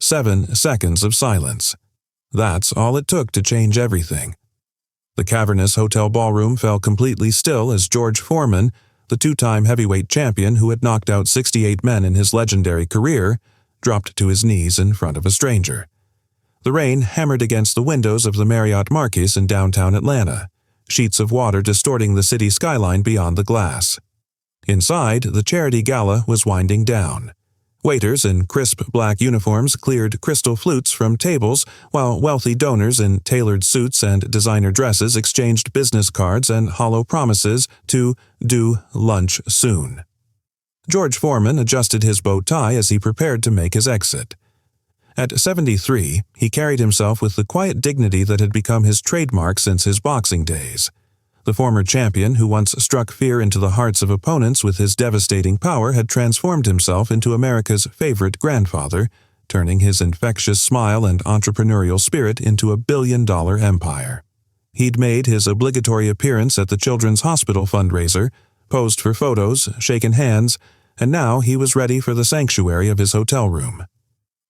7 seconds of silence. That's all it took to change everything. The cavernous hotel ballroom fell completely still as George Foreman, the 2-time heavyweight champion who had knocked out 68 men in his legendary career, dropped to his knees in front of a stranger. The rain hammered against the windows of the Marriott Marquis in downtown Atlanta, sheets of water distorting the city skyline beyond the glass. Inside, the charity gala was winding down. Waiters in crisp black uniforms cleared crystal flutes from tables, while wealthy donors in tailored suits and designer dresses exchanged business cards and hollow promises to do lunch soon. George Foreman adjusted his bow tie as he prepared to make his exit. At 73, he carried himself with the quiet dignity that had become his trademark since his boxing days. The former champion who once struck fear into the hearts of opponents with his devastating power had transformed himself into America's favorite grandfather, turning his infectious smile and entrepreneurial spirit into a billion-dollar empire. He'd made his obligatory appearance at the Children's Hospital fundraiser, posed for photos, shaken hands, and now he was ready for the sanctuary of his hotel room.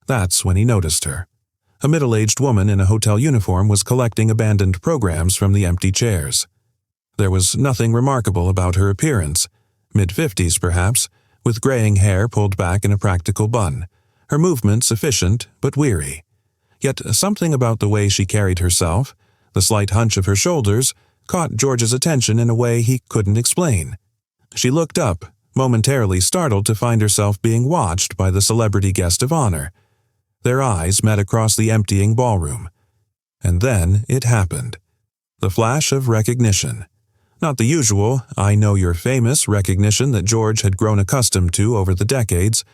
That's when he noticed her. A middle-aged woman in a hotel uniform was collecting abandoned programs from the empty chairs. There was nothing remarkable about her appearance, mid-50s perhaps, with graying hair pulled back in a practical bun, her movements efficient but weary. Yet something about the way she carried herself, the slight hunch of her shoulders, caught George's attention in a way he couldn't explain. She looked up, momentarily startled to find herself being watched by the celebrity guest of honor. Their eyes met across the emptying ballroom. And then it happened. The flash of recognition. Not the usual, "I know you're famous" recognition that George had grown accustomed to over the decades.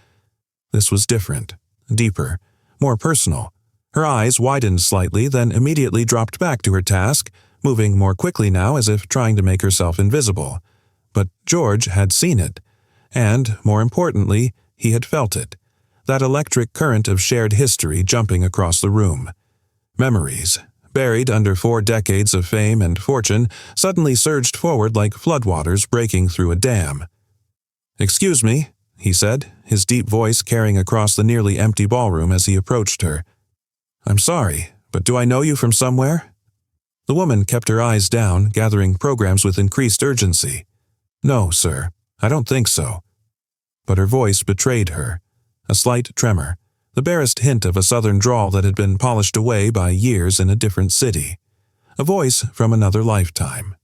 This was different, deeper, more personal. Her eyes widened slightly, then immediately dropped back to her task, moving more quickly now as if trying to make herself invisible. But George had seen it. And, more importantly, he had felt it. That electric current of shared history jumping across the room. Memories, buried under 4 decades of fame and fortune, suddenly surged forward like floodwaters breaking through a dam. "Excuse me," he said, his deep voice carrying across the nearly empty ballroom as he approached her. "I'm sorry, but do I know you from somewhere?" The woman kept her eyes down, gathering programs with increased urgency. "No, sir, I don't think so." But her voice betrayed her. A slight tremor. The barest hint of a southern drawl that had been polished away by years in a different city. A voice from another lifetime.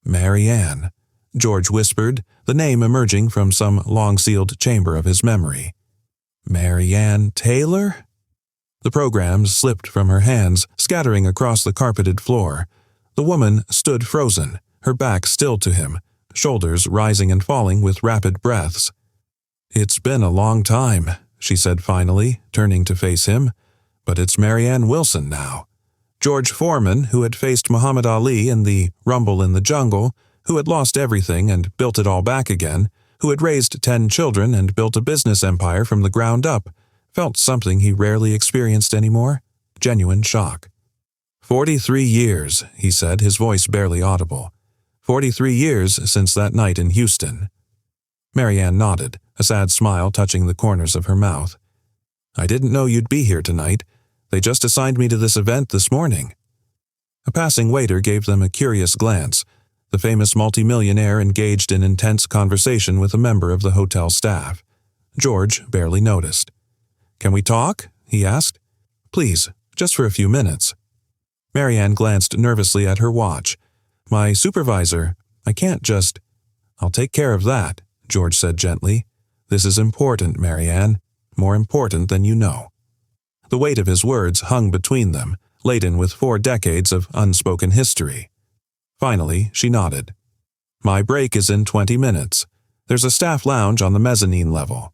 "Mary Ann," George whispered, the name emerging from some long-sealed chamber of his memory. "Mary Ann Taylor?" The programs slipped from her hands, scattering across the carpeted floor. The woman stood frozen, her back still to him, shoulders rising and falling with rapid breaths. "It's been a long time," she said finally, turning to face him. "But it's Mary Ann Wilson now. George Foreman, who had faced Muhammad Ali in the Rumble in the Jungle, who had lost everything and built it all back again, who had raised 10 children and built a business empire from the ground up, felt something he rarely experienced anymore. Genuine shock. 43 years, he said, his voice barely audible. 43 years since that night in Houston." Mary Ann nodded, a sad smile touching the corners of her mouth. "I didn't know you'd be here tonight. They just assigned me to this event this morning." A passing waiter gave them a curious glance. The famous multimillionaire engaged in intense conversation with a member of the hotel staff. George barely noticed. "Can we talk?" he asked. "Please, just for a few minutes." Mary Ann glanced nervously at her watch. "My supervisor, I can't just—" "I'll take care of that," George said gently. "This is important, Mary Ann, more important than you know." The weight of his words hung between them, laden with 4 decades of unspoken history. Finally, she nodded. "My break is in 20 minutes. There's a staff lounge on the mezzanine level."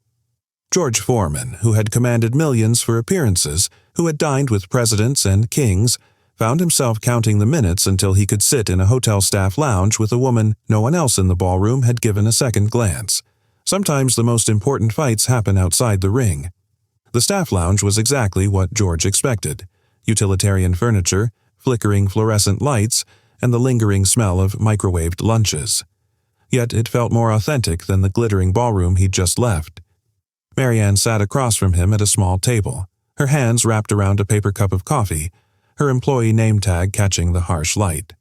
George Foreman, who had commanded millions for appearances, who had dined with presidents and kings, found himself counting the minutes until he could sit in a hotel staff lounge with a woman no one else in the ballroom had given a second glance. Sometimes the most important fights happen outside the ring. The staff lounge was exactly what George expected. Utilitarian furniture, flickering fluorescent lights, and the lingering smell of microwaved lunches. Yet it felt more authentic than the glittering ballroom he'd just left. Mary Ann sat across from him at a small table, her hands wrapped around a paper cup of coffee, her employee name tag catching the harsh light.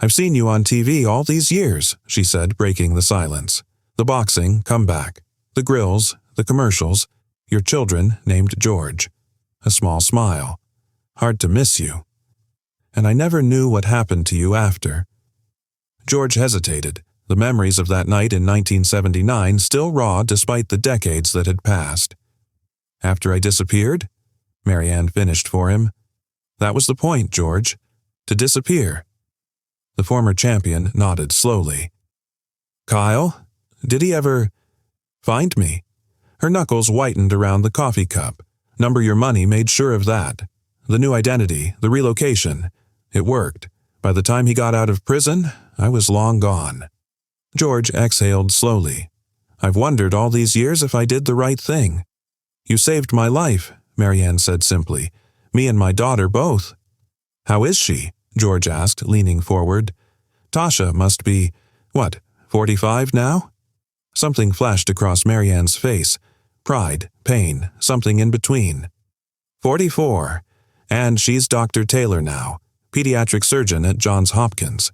"I've seen you on TV all these years," she said, breaking the silence. "The boxing, comeback, the grills, the commercials, your children named George." A small smile. "Hard to miss you. And I never knew what happened to you after." George hesitated, the memories of that night in 1979 still raw despite the decades that had passed. "After I disappeared?" Marianne finished for him. "That was the point, George. To disappear." The former champion nodded slowly. "Kyle? Did he ever find me?" Her knuckles whitened around the coffee cup. "Number Your Money made sure of that. The new identity, the relocation. It worked. By the time he got out of prison, I was long gone." George exhaled slowly. "I've wondered all these years if I did the right thing." "You saved my life," Marianne said simply. "Me and my daughter both." "How is she?" George asked, leaning forward. "Tasha must be, 45 now?" Something flashed across Marianne's face. Pride, pain, something in between. 44. And she's Dr. Taylor now, pediatric surgeon at Johns Hopkins.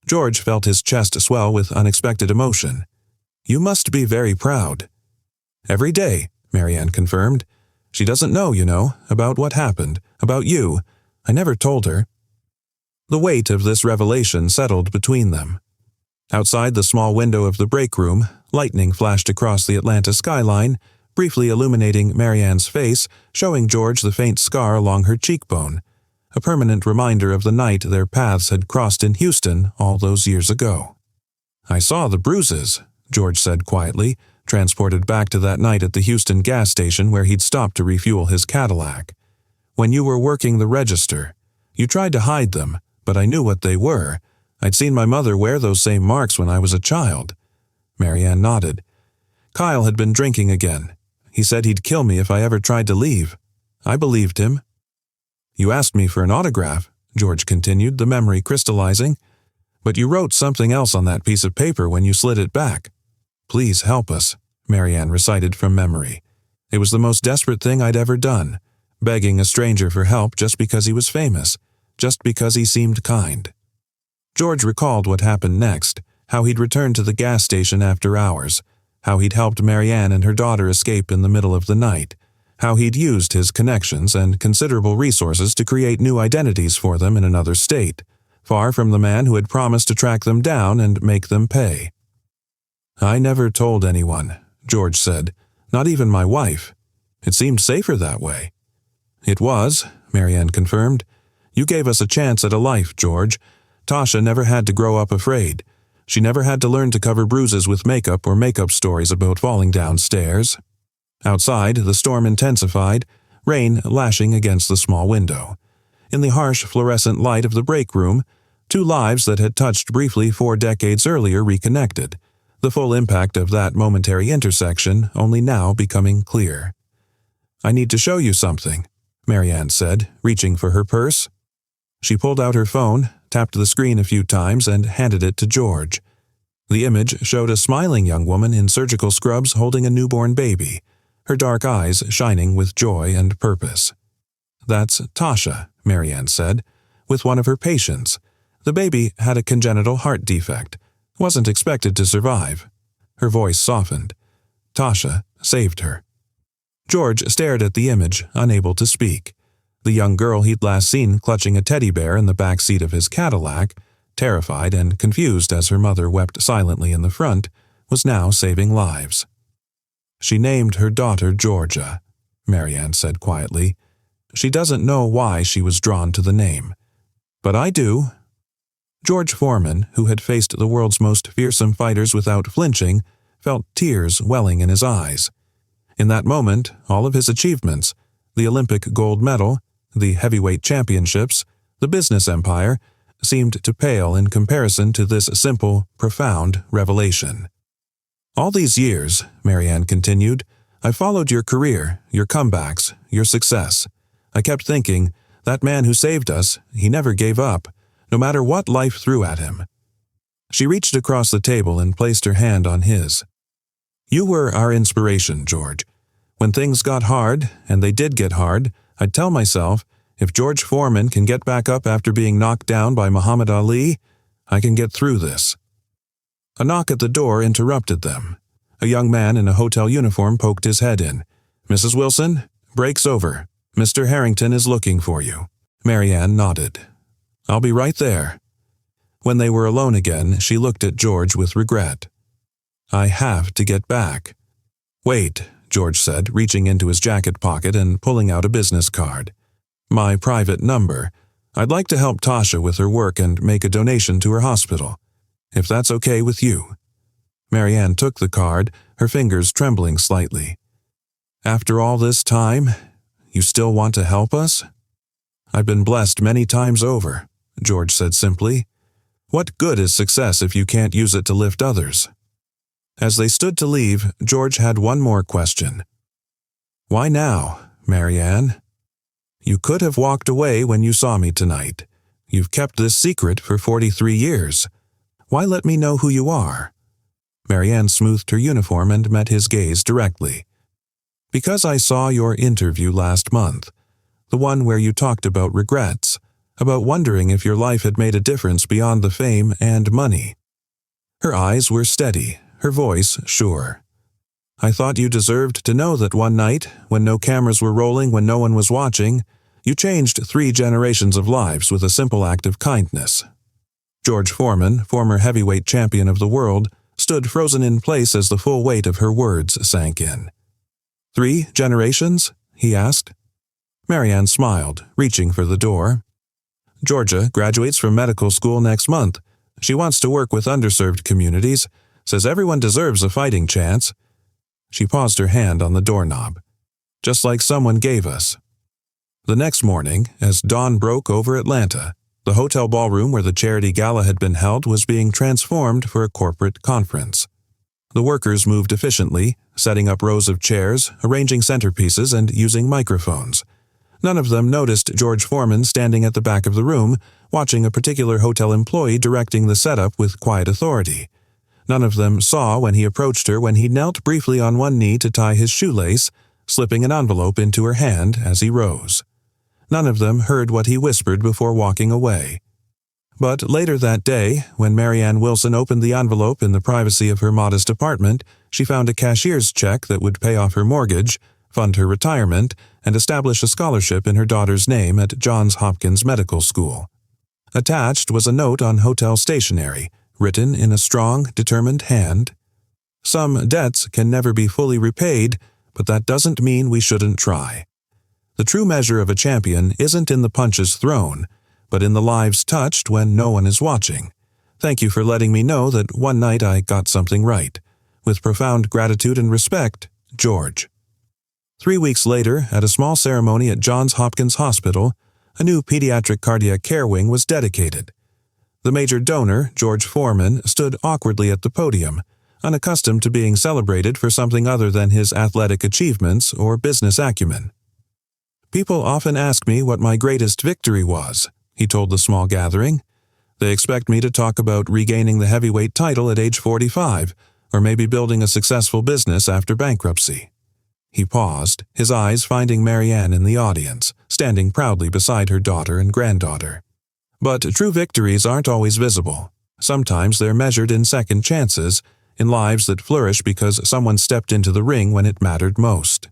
George felt his chest swell with unexpected emotion. "You must be very proud." "Every day," Marianne confirmed. "She doesn't know, about what happened, about you. I never told her." The weight of this revelation settled between them. Outside the small window of the break room, lightning flashed across the Atlanta skyline, briefly illuminating Marianne's face, showing George the faint scar along her cheekbone, a permanent reminder of the night their paths had crossed in Houston all those years ago. "I saw the bruises," George said quietly, transported back to that night at the Houston gas station where he'd stopped to refuel his Cadillac. "When you were working the register. You tried to hide them, but I knew what they were. I'd seen my mother wear those same marks when I was a child." Marianne nodded. "Kyle had been drinking again. He said he'd kill me if I ever tried to leave. I believed him." "You asked me for an autograph," George continued, the memory crystallizing. "But you wrote something else on that piece of paper when you slid it back." "Please help us," Marianne recited from memory. "It was the most desperate thing I'd ever done, begging a stranger for help just because he was famous, just because he seemed kind." George recalled what happened next, how he'd returned to the gas station after hours, how he'd helped Marianne and her daughter escape in the middle of the night, how he'd used his connections and considerable resources to create new identities for them in another state, far from the man who had promised to track them down and make them pay. "I never told anyone," George said, "not even my wife. It seemed safer that way." "It was," Marianne confirmed. "You gave us a chance at a life, George. Tasha never had to grow up afraid. She never had to learn to cover bruises with makeup or make up stories about falling downstairs." Outside, the storm intensified, rain lashing against the small window. In the harsh fluorescent light of the break room, two lives that had touched briefly 4 decades earlier reconnected, the full impact of that momentary intersection only now becoming clear. "I need to show you something," Marianne said, reaching for her purse. She pulled out her phone, tapped the screen a few times, and handed it to George. The image showed a smiling young woman in surgical scrubs holding a newborn baby, her dark eyes shining with joy and purpose. "That's Tasha," Marianne said, "with one of her patients. The baby had a congenital heart defect, wasn't expected to survive." Her voice softened. "Tasha saved her." George stared at the image, unable to speak. The young girl he'd last seen clutching a teddy bear in the back seat of his Cadillac, terrified and confused as her mother wept silently in the front, was now saving lives. "She named her daughter Georgia," Marianne said quietly. "She doesn't know why she was drawn to the name. But I do." George Foreman, who had faced the world's most fearsome fighters without flinching, felt tears welling in his eyes. In that moment, all of his achievements, the Olympic gold medal, the heavyweight championships, the business empire, seemed to pale in comparison to this simple, profound revelation. "All these years," Marianne continued, "I followed your career, your comebacks, your success. I kept thinking, that man who saved us, he never gave up, no matter what life threw at him." She reached across the table and placed her hand on his. "You were our inspiration, George. When things got hard, and they did get hard, I'd tell myself, if George Foreman can get back up after being knocked down by Muhammad Ali, I can get through this. A knock at the door interrupted them. A young man in a hotel uniform poked his head in. "Mrs. Wilson, break's over. Mr. Harrington is looking for you." Marianne nodded. "I'll be right there." When they were alone again, she looked at George with regret. "I have to get back." "Wait," George said, reaching into his jacket pocket and pulling out a business card. "My private number. I'd like to help Tasha with her work and make a donation to her hospital, if that's okay with you." Marianne took the card, her fingers trembling slightly. "After all this time, you still want to help us?" "I've been blessed many times over," George said simply. "What good is success if you can't use it to lift others?" As they stood to leave, George had one more question. "Why now, Marianne? You could have walked away when you saw me tonight. You've kept this secret for 43 years. Why let me know who you are?" Marianne smoothed her uniform and met his gaze directly. "Because I saw your interview last month, the one where you talked about regrets, about wondering if your life had made a difference beyond the fame and money." Her eyes were steady, her voice sure. "I thought you deserved to know that one night, when no cameras were rolling, when no one was watching, you changed 3 generations of lives with a simple act of kindness." George Foreman, former heavyweight champion of the world, stood frozen in place as the full weight of her words sank in. "3 generations?" he asked. Marianne smiled, reaching for the door. "Georgia graduates from medical school next month. She wants to work with underserved communities, says everyone deserves a fighting chance." She paused her hand on the doorknob. "Just like someone gave us." The next morning, as dawn broke over Atlanta, the hotel ballroom where the charity gala had been held was being transformed for a corporate conference. The workers moved efficiently, setting up rows of chairs, arranging centerpieces, and using microphones. None of them noticed George Foreman standing at the back of the room, watching a particular hotel employee directing the setup with quiet authority. None of them saw when he approached her when he knelt briefly on one knee to tie his shoelace, slipping an envelope into her hand as he rose. None of them heard what he whispered before walking away. But later that day, when Marianne Wilson opened the envelope in the privacy of her modest apartment, she found a cashier's check that would pay off her mortgage, fund her retirement, and establish a scholarship in her daughter's name at Johns Hopkins Medical School. Attached was a note on hotel stationery, written in a strong, determined hand. "Some debts can never be fully repaid, but that doesn't mean we shouldn't try. The true measure of a champion isn't in the punches thrown, but in the lives touched when no one is watching. Thank you for letting me know that one night I got something right. With profound gratitude and respect, George." 3 weeks later, at a small ceremony at Johns Hopkins Hospital, a new pediatric cardiac care wing was dedicated. The major donor, George Foreman, stood awkwardly at the podium, unaccustomed to being celebrated for something other than his athletic achievements or business acumen. "People often ask me what my greatest victory was," he told the small gathering. "They expect me to talk about regaining the heavyweight title at age 45, or maybe building a successful business after bankruptcy." He paused, his eyes finding Marianne in the audience, standing proudly beside her daughter and granddaughter. But true victories aren't always visible. Sometimes they're measured in second chances, in lives that flourish because someone stepped into the ring when it mattered most.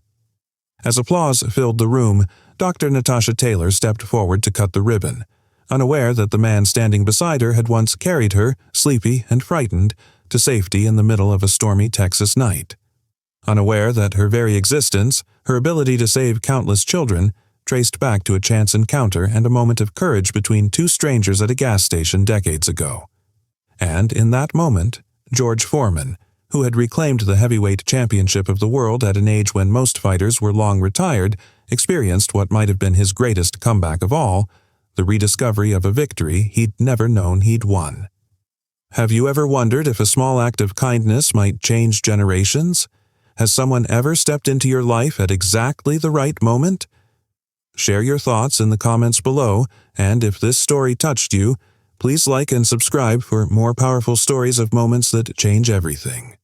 As applause filled the room, Dr. Natasha Taylor stepped forward to cut the ribbon, unaware that the man standing beside her had once carried her, sleepy and frightened, to safety in the middle of a stormy Texas night. Unaware that her very existence, her ability to save countless children, traced back to a chance encounter and a moment of courage between 2 strangers at a gas station decades ago. And in that moment, George Foreman, who had reclaimed the heavyweight championship of the world at an age when most fighters were long retired, experienced what might have been his greatest comeback of all, the rediscovery of a victory he'd never known he'd won. Have you ever wondered if a small act of kindness might change generations? Has someone ever stepped into your life at exactly the right moment? Share your thoughts in the comments below, and if this story touched you, please like and subscribe for more powerful stories of moments that change everything.